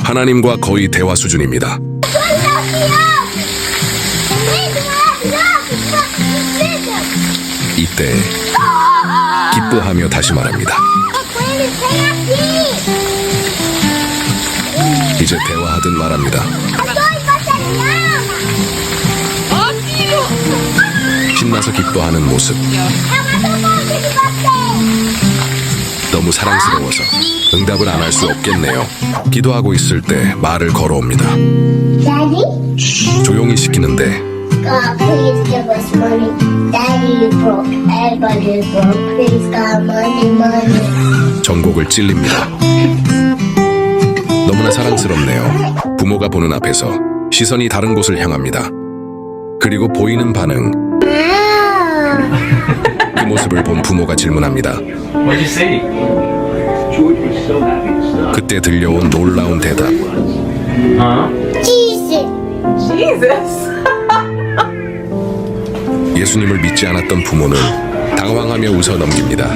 하나님과 거의 대화 수준입니다. 이때 기뻐하며 다시 말합니다. 이제 대화하듯 말합니다. 신나서 기뻐하는 모습. 너무 사랑스러워서 응답을 안 할 수 없겠네요. 기도하고 있을 때 말을 걸어옵니다. Daddy? 조용히 시키는데 God, please give us money. Daddy is broke. Everybody is broke. Please, God, money, money. 전곡을 찔립니다. 너무나 사랑스럽네요. 부모가 보는 앞에서 시선이 다른 곳을 향합니다. 그리고 보이는 반응. 그 모습을 본 부모가 질문합니다. What'd you say? George was so happy to stop. 그때 들려온 놀라운 대답. Huh? Jesus. Jesus. 예수님을 믿지 않았던 부모는 당황하며 웃어 넘깁니다.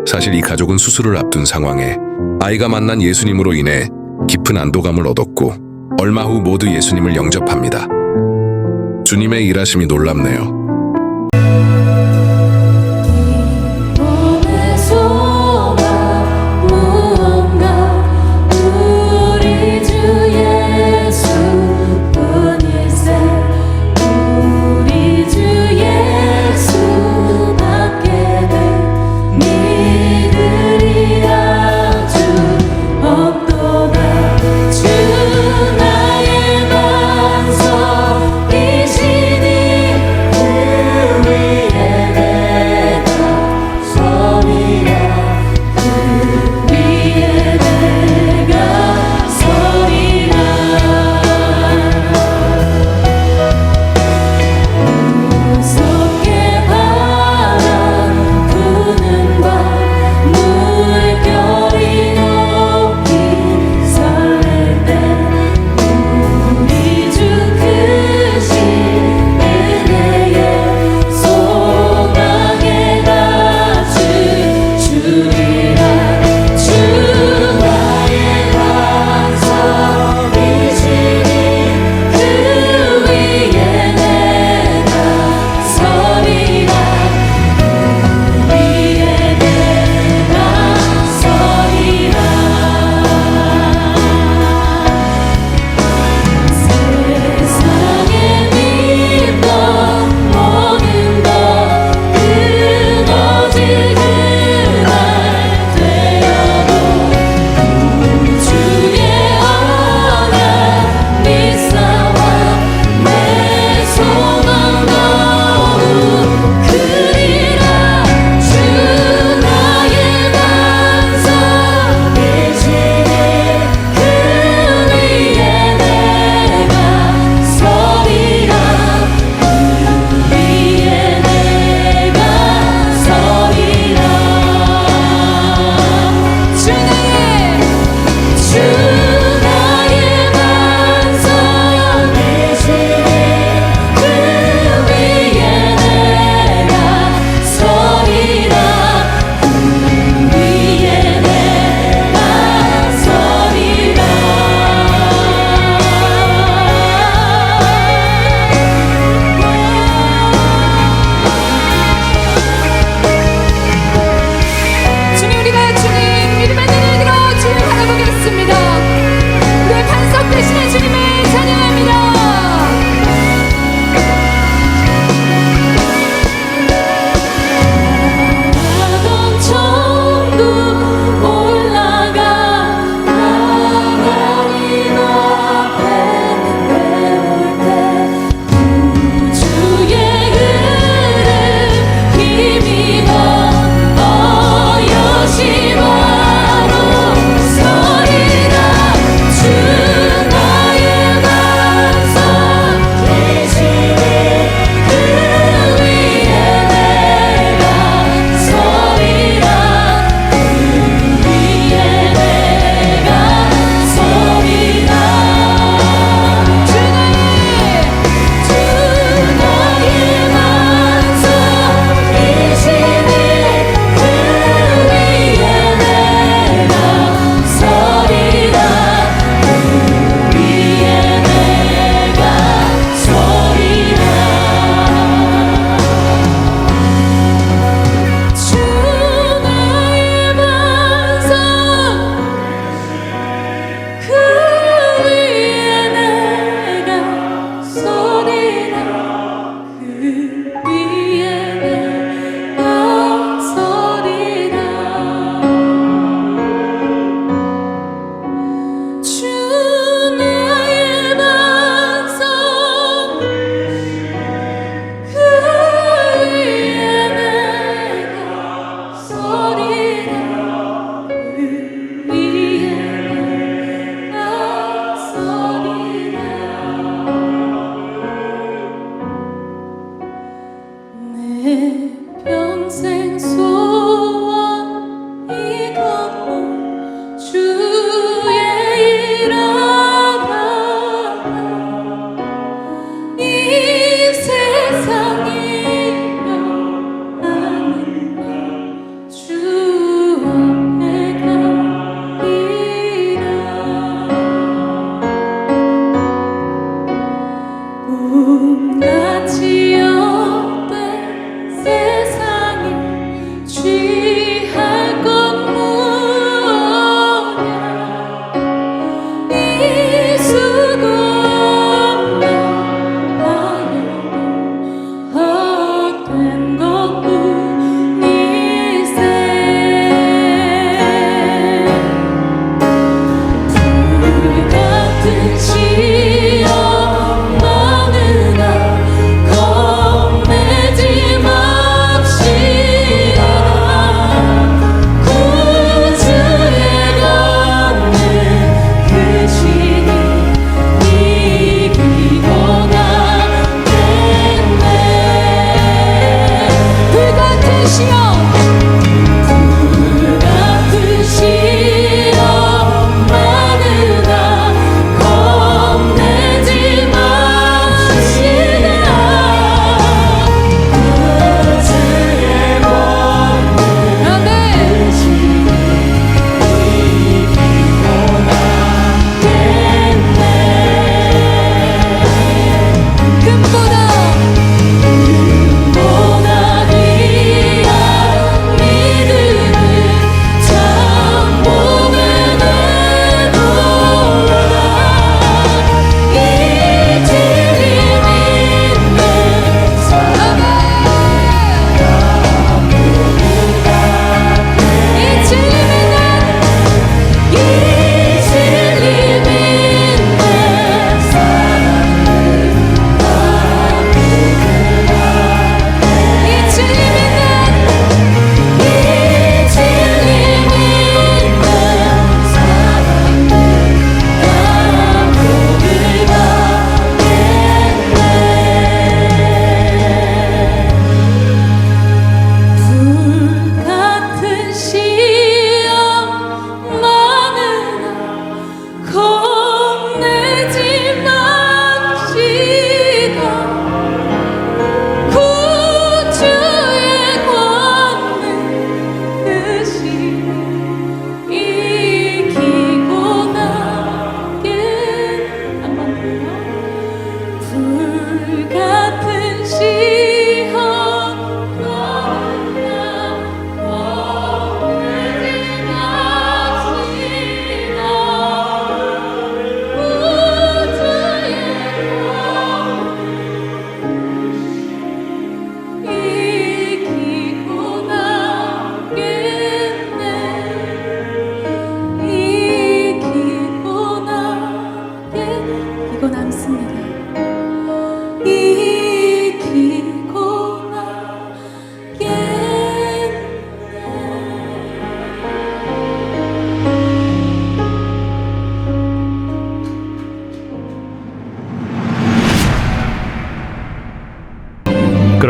사실 이 가족은 수술을 앞둔 상황에 아이가 만난 예수님으로 인해 깊은 안도감을 얻었고 얼마 후 모두 예수님을 영접합니다. 주님의 일하심이 놀랍네요.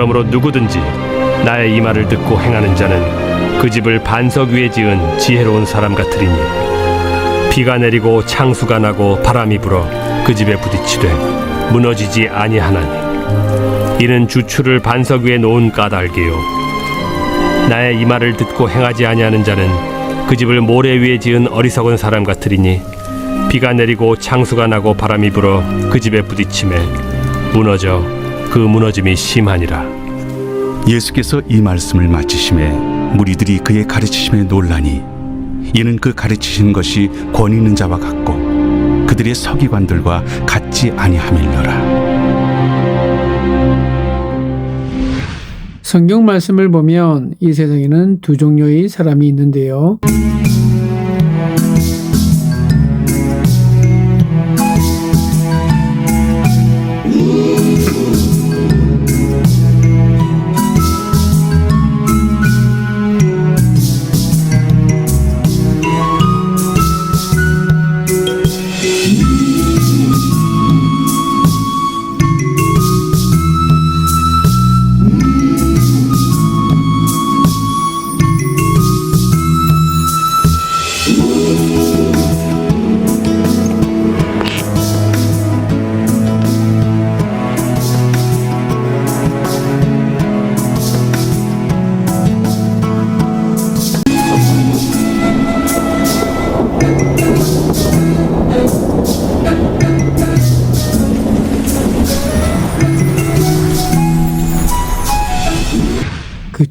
그러므로 누구든지 나의 이 말을 듣고 행하는 자는 그 집을 반석 위에 지은 지혜로운 사람 같으리니 비가 내리고 창수가 나고 바람이 불어 그 집에 부딪히되 무너지지 아니하나니 이는 주추를 반석 위에 놓은 까닭이요 나의 이 말을 듣고 행하지 아니하는 자는 그 집을 모래 위에 지은 어리석은 사람 같으리니 비가 내리고 창수가 나고 바람이 불어 그 집에 부딪히매 무너져 그 무너짐이 심하니라. 예수께서 이 말씀을 마치심에 무리들이 그의 가르치심에 놀라니 이는 그 가르치신 것이 권위 있는 자와 같고 그들의 서기관들과 같지 아니함이니라. 성경 말씀을 보면 이 세상에는 두 종류의 사람이 있는데요.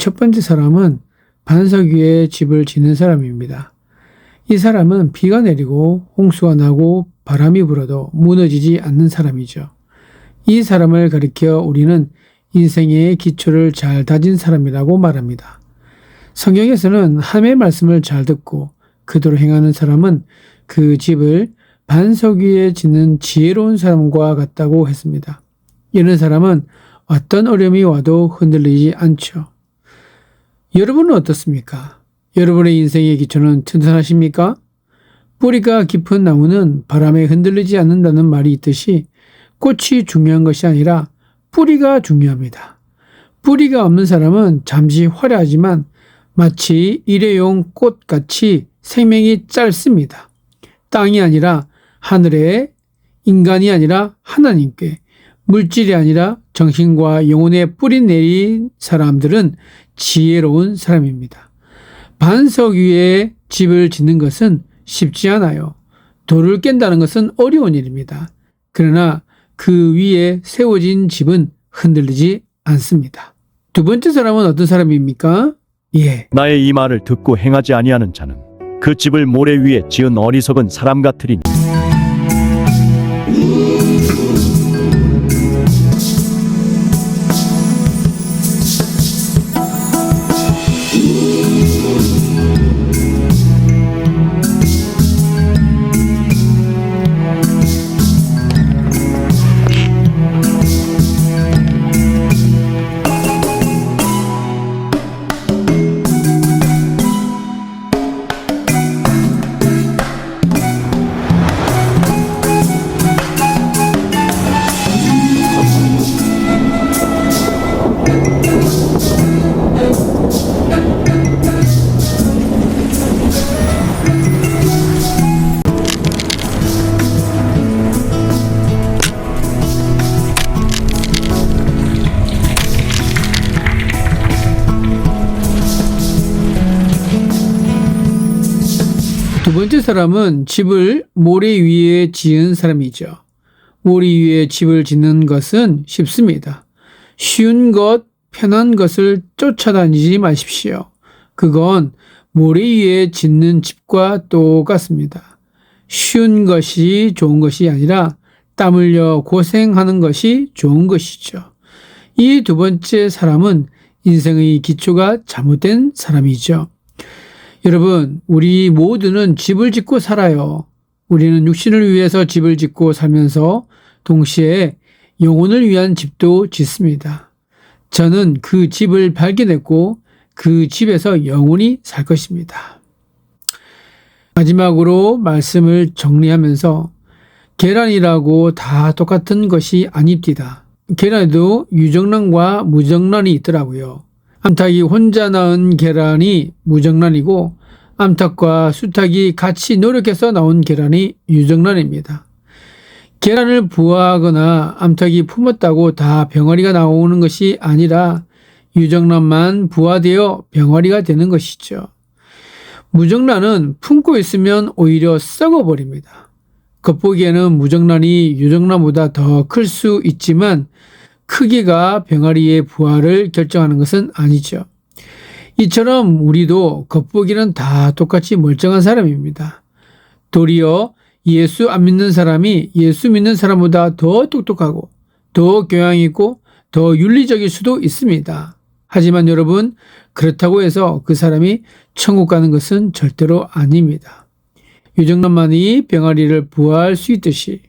첫 번째 사람은 반석 위에 집을 짓는 사람입니다. 이 사람은 비가 내리고 홍수가 나고 바람이 불어도 무너지지 않는 사람이죠. 이 사람을 가리켜 우리는 인생의 기초를 잘 다진 사람이라고 말합니다. 성경에서는 하나님의 말씀을 잘 듣고 그대로 행하는 사람은 그 집을 반석 위에 짓는 지혜로운 사람과 같다고 했습니다. 이런 사람은 어떤 어려움이 와도 흔들리지 않죠. 여러분은 어떻습니까? 여러분의 인생의 기초는 튼튼하십니까? 뿌리가 깊은 나무는 바람에 흔들리지 않는다는 말이 있듯이 꽃이 중요한 것이 아니라 뿌리가 중요합니다. 뿌리가 없는 사람은 잠시 화려하지만 마치 일회용 꽃같이 생명이 짧습니다. 땅이 아니라 하늘에, 인간이 아니라 하나님께, 물질이 아니라 정신과 영혼에 뿌리 내린 사람들은 지혜로운 사람입니다. 반석 위에 집을 짓는 것은 쉽지 않아요. 돌을 깬다는 것은 어려운 일입니다. 그러나 그 위에 세워진 집은 흔들리지 않습니다. 두 번째 사람은 어떤 사람입니까? 나의 이 말을 듣고 행하지 아니하는 자는 그 집을 모래 위에 지은 어리석은 사람 같으리니 두 번째 사람은 집을 모래 위에 지은 사람이죠. 모래 위에 집을 짓는 것은 쉽습니다. 쉬운 것, 편한 것을 쫓아다니지 마십시오. 그건 모래 위에 짓는 집과 똑같습니다. 쉬운 것이 좋은 것이 아니라 땀 흘려 고생하는 것이 좋은 것이죠. 이 두 번째 사람은 인생의 기초가 잘못된 사람이죠. 여러분, 우리 모두는 집을 짓고 살아요. 우리는 육신을 위해서 집을 짓고 살면서 동시에 영혼을 위한 집도 짓습니다. 저는 그 집을 발견했고 그 집에서 영원히 살 것입니다. 마지막으로 말씀을 정리하면서 계란이라고 다 똑같은 것이 아닙니다. 계란에도 유정란과 무정란이 있더라고요. 암탉이 혼자 낳은 계란이 무정란이고 암탉과 수탉이 같이 노력해서 나온 계란이 유정란입니다. 계란을 부화하거나 암탉이 품었다고 다 병아리가 나오는 것이 아니라 유정란만 부화되어 병아리가 되는 것이죠. 무정란은 품고 있으면 오히려 썩어버립니다. 겉보기에는 무정란이 유정란보다 더 클 수 있지만 크기가 병아리의 부활을 결정하는 것은 아니죠. 이처럼 우리도 겉보기는 다 똑같이 멀쩡한 사람입니다. 도리어 예수 안 믿는 사람이 예수 믿는 사람보다 더 똑똑하고 더 교양 있고 더 윤리적일 수도 있습니다. 하지만 여러분, 그렇다고 해서 그 사람이 천국 가는 것은 절대로 아닙니다. 유정란만이 병아리를 부화할 수 있듯이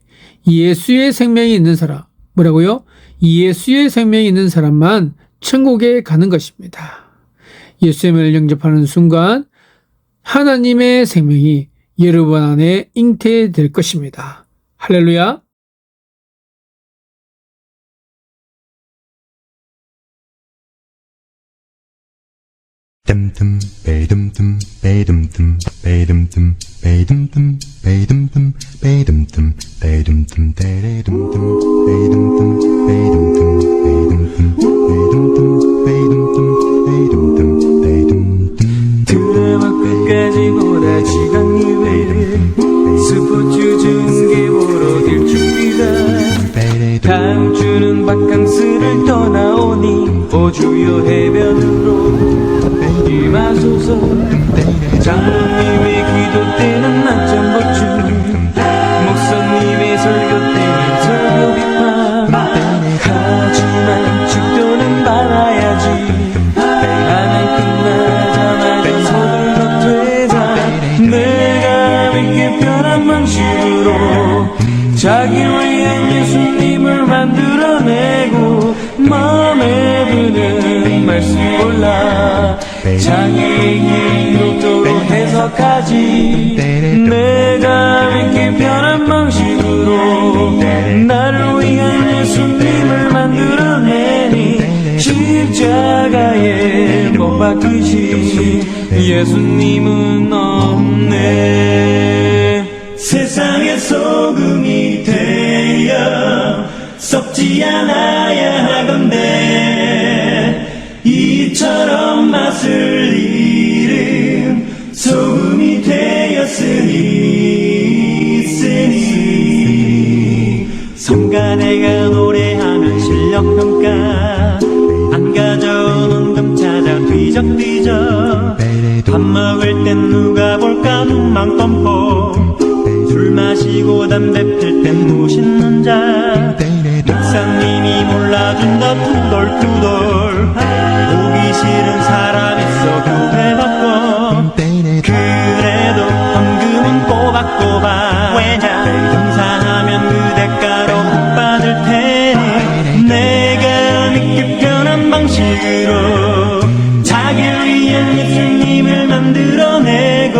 예수의 생명이 있는 사람, 뭐라고요? 예수의 생명이 있는 사람만 천국에 가는 것입니다. 예수님을 영접하는 순간 하나님의 생명이 여러분 안에 잉태될 것입니다. 할렐루야. 뜸뜸 베이듬뜸 베이듬뜸 베이듬뜸 베이듬뜸 베이듬뜸 베이듬뜸 베이듬뜸 데레듬뜸 베이듬뜸 베이듬뜸 베이듬뜸 베이듬뜸 베이듬뜸 베이듬뜸 베이듬뜸 드라마 끝까지 보다 시간 이외에 스포츠 중계 보러 뛸 준비다. 다음 주는 바캉스를 떠나오니 오주요 해변으로 주옵소서. 장로님의 기도 때는 낮잠 보충, 목사님의 설교 때는 설교 비판. 하지만 축도는 받아야지. 나는 끝나자마자 서둘러 퇴장. 내가 믿기 편한 방식으로 자기를 위한 예수님을 만들어내고, 마음에 드는 말씀 골라 자기에게 이롭도록 해석하지. 내가 믿기 편한 방식으로 나를 위한 예수님을 만들어내니, 십자가에 못 박히신 예수님은 없네. 세상의 소금이 되어 썩지 않아야 하건대, 이처럼 맛을 잃은 소금이 되었으니. 성가대가 노래하면 실력평가, 안 가져오는 금 찾아 뒤적뒤적. 밥 먹을 땐 누가 볼까 눈만 껌뻑, 술 마시고 담배 필 땐 무심는 자. 목사님이 몰라준다 투덜투덜. 보기 싫은 사람 있어 교회 바꿔. 그래도 헌금은 꼬박꼬박. 왜냐 봉사하면 그 대가로 복 받을 테니. 내가 믿기 편한 방식으로 자기를 위한 예수님을 만들어내고,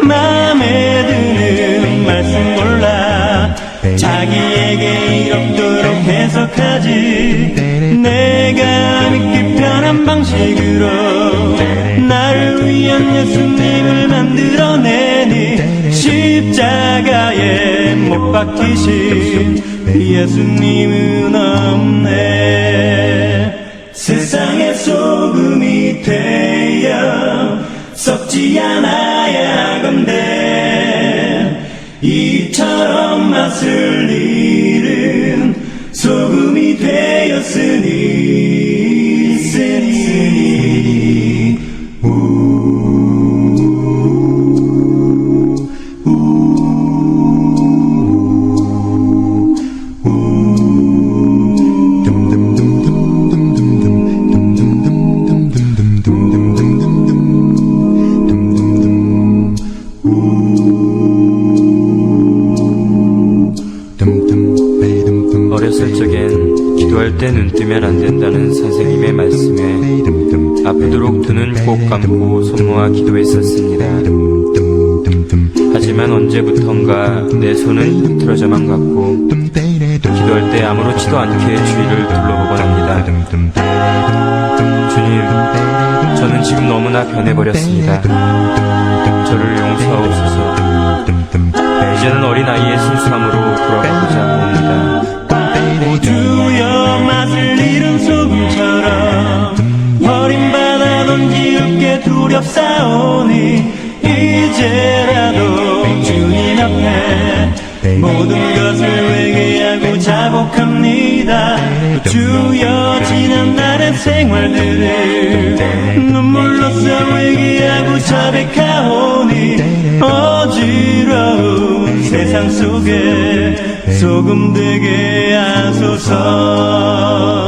마음에 드는 말씀 골라 자기에게 이롭도록 해석하지. 내가 믿기 편한 방식으로 나를 위한 예수님을 만들어내니, 십자가에 못 박히신 예수님은 없네. 세상의 소금이 되어 썩지 않아야 하건대, 이처럼 맛을 잃은 소금이 되었으니. 어렸을 적엔 기도할 때 눈 뜨면 안 된다는 선생님의 말씀에 아프도록 두 눈 꼭 감고 손 모아 기도했었습니다. 하지만 언제부턴가 내 손은 흐트러져만 갔고, 기도할 때 아무렇지도 않게 주위를 둘러보곤 합니다. 주님, 저는 지금 너무나 변해버렸습니다. 저를 용서하옵소서. 이제는 어린아이의 순수함으로 돌아가고자 합니다. 오 주여, 맛을 잃은 소금처럼 버림받아 지겹게 두렵사오니, 이제라도 주님 앞에 모든 것을 회개하고 자복합니다. 주여, 지난날의 생활들을 눈물로써 회개하고 자백하오니, 어지러운 세상 속에 소금 되게 하소서.